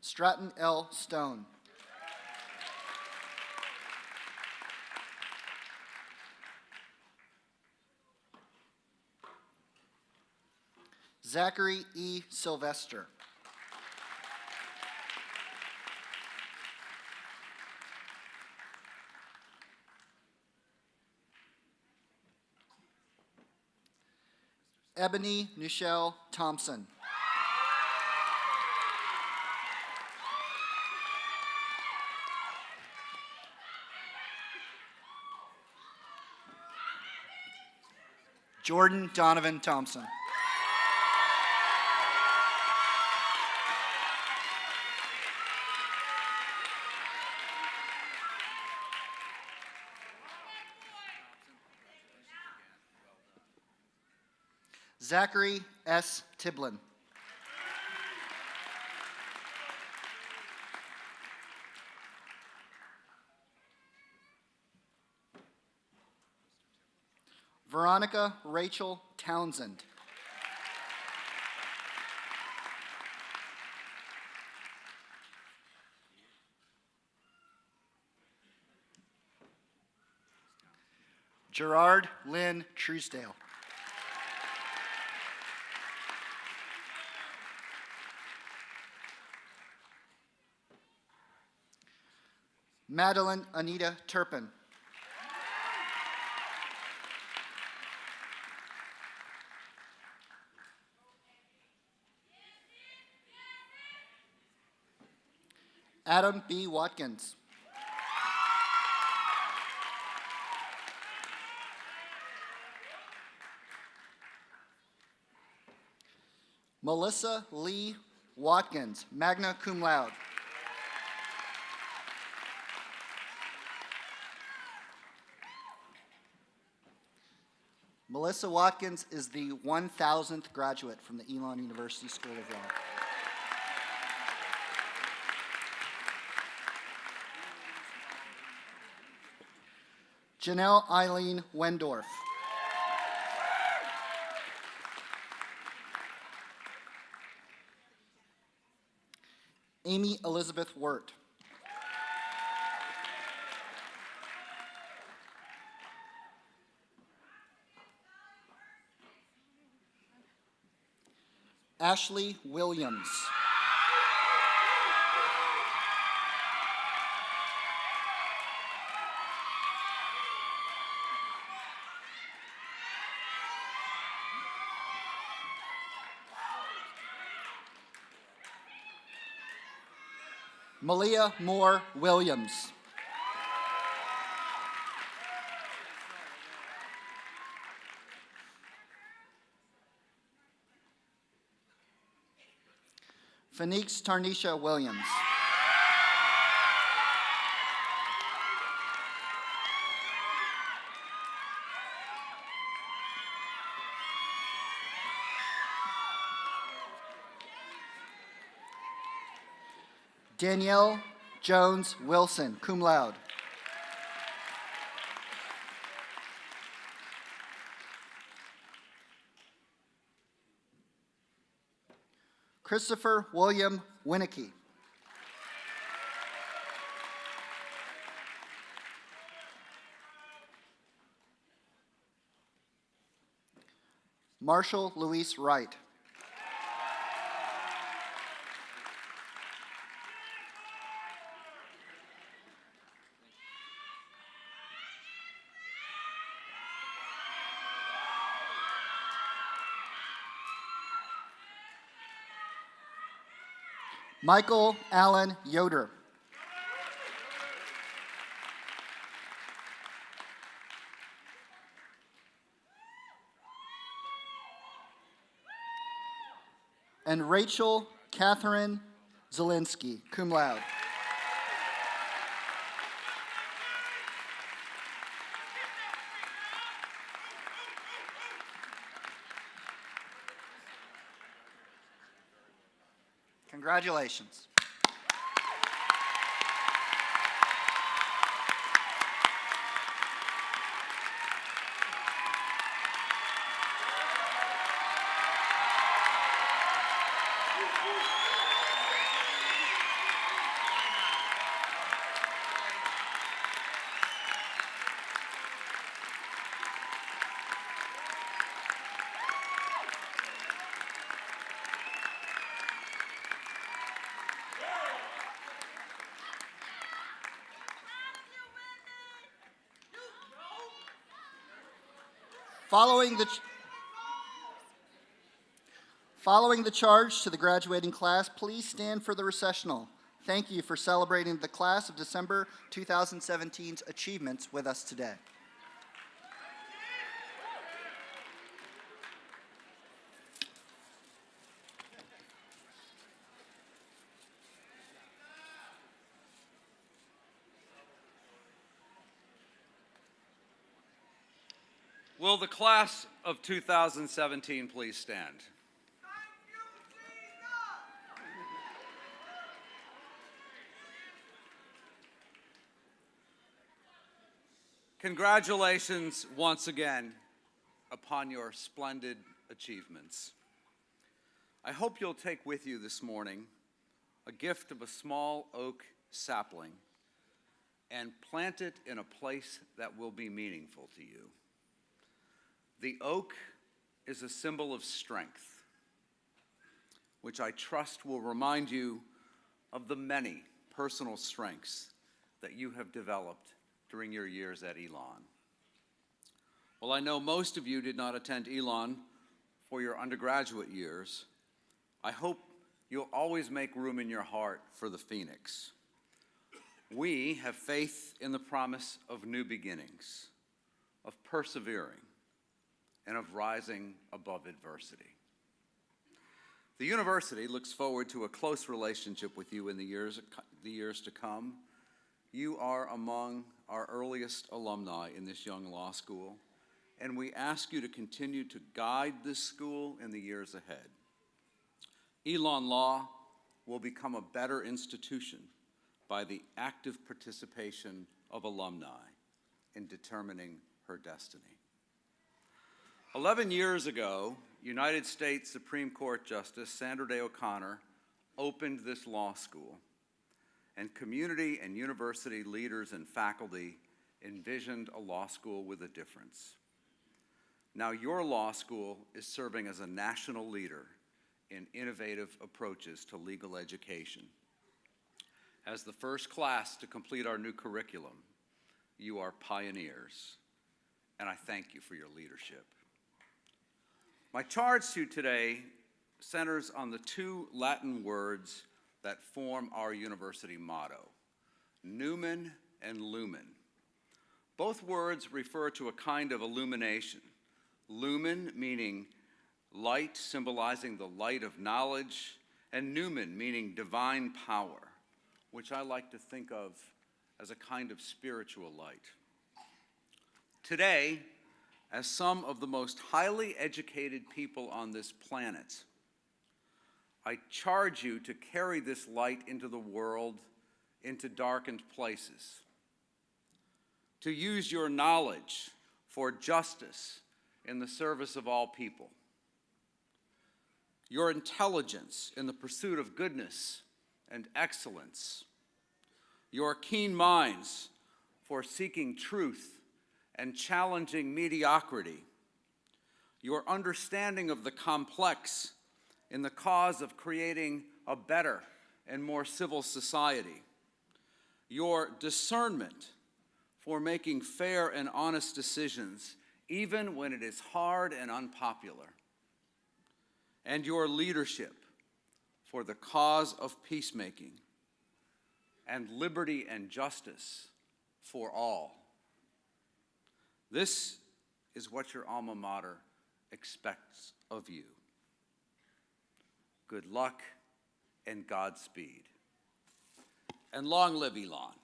Stratton L. Stone. Zachary E. Sylvester. Ebony Nichelle Thompson. Jordan Donovan Thompson. Zachary S. Tiblin. Veronica Rachel Townsend. Gerard Lynn Truesdale. Madeline Anita Turpin. Adam B. Watkins. Melissa Lee Watkins, magna cum laude. Melissa Watkins is the 1,000th graduate from the Elon University School of Law. Janelle Eileen Wendorf. Amy Elizabeth Wirt. Ashley Williams. Malia Moore Williams. Phoenix Tarnisha Williams. Danielle Jones Wilson, cum laude. Christopher William Winnicky. Marshall Luis Wright. Michael Allen Yoder. And Rachel Catherine Zielinski, cum laude. Congratulations. Following the charge to the graduating class, please stand for the recessional. Thank you for celebrating the class of December 2017's achievements with us today. Will the class of 2017 please stand? Congratulations once again upon your splendid achievements. I hope you'll take with you this morning a gift of a small oak sapling and plant it in a place that will be meaningful to you. The oak is a symbol of strength, which I trust will remind you of the many personal strengths that you have developed during your years at Elon. Well, I know most of you did not attend Elon for your undergraduate years. I hope you'll always make room in your heart for the Phoenix. We have faith in the promise of new beginnings, of persevering, and of rising above adversity. The university looks forward to a close relationship with you in the years to come. You are among our earliest alumni in this young law school, and we ask you to continue to guide this school in the years ahead. Elon Law will become a better institution by the active participation of alumni in determining her destiny. 11 years ago, United States Supreme Court Justice Sandra Day O'Connor opened this law school, and community and university leaders and faculty envisioned a law school with a difference. Now your law school is serving as a national leader in innovative approaches to legal education. As the first class to complete our new curriculum, you are pioneers, and I thank you for your leadership. My charge to you today centers on the two Latin words that form our university motto, numen and lumen. Both words refer to a kind of illumination. Lumen meaning light, symbolizing the light of knowledge, and numen meaning divine power, which I like to think of as a kind of spiritual light. Today, as some of the most highly educated people on this planet, I charge you to carry this light into the world, into darkened places, to use your knowledge for justice in the service of all people, your intelligence in the pursuit of goodness and excellence, your keen minds for seeking truth and challenging mediocrity, your understanding of the complex in the cause of creating a better and more civil society, your discernment for making fair and honest decisions, even when it is hard and unpopular, and your leadership for the cause of peacemaking and liberty and justice for all. This is what your alma mater expects of you. Good luck and Godspeed. And long live Elon.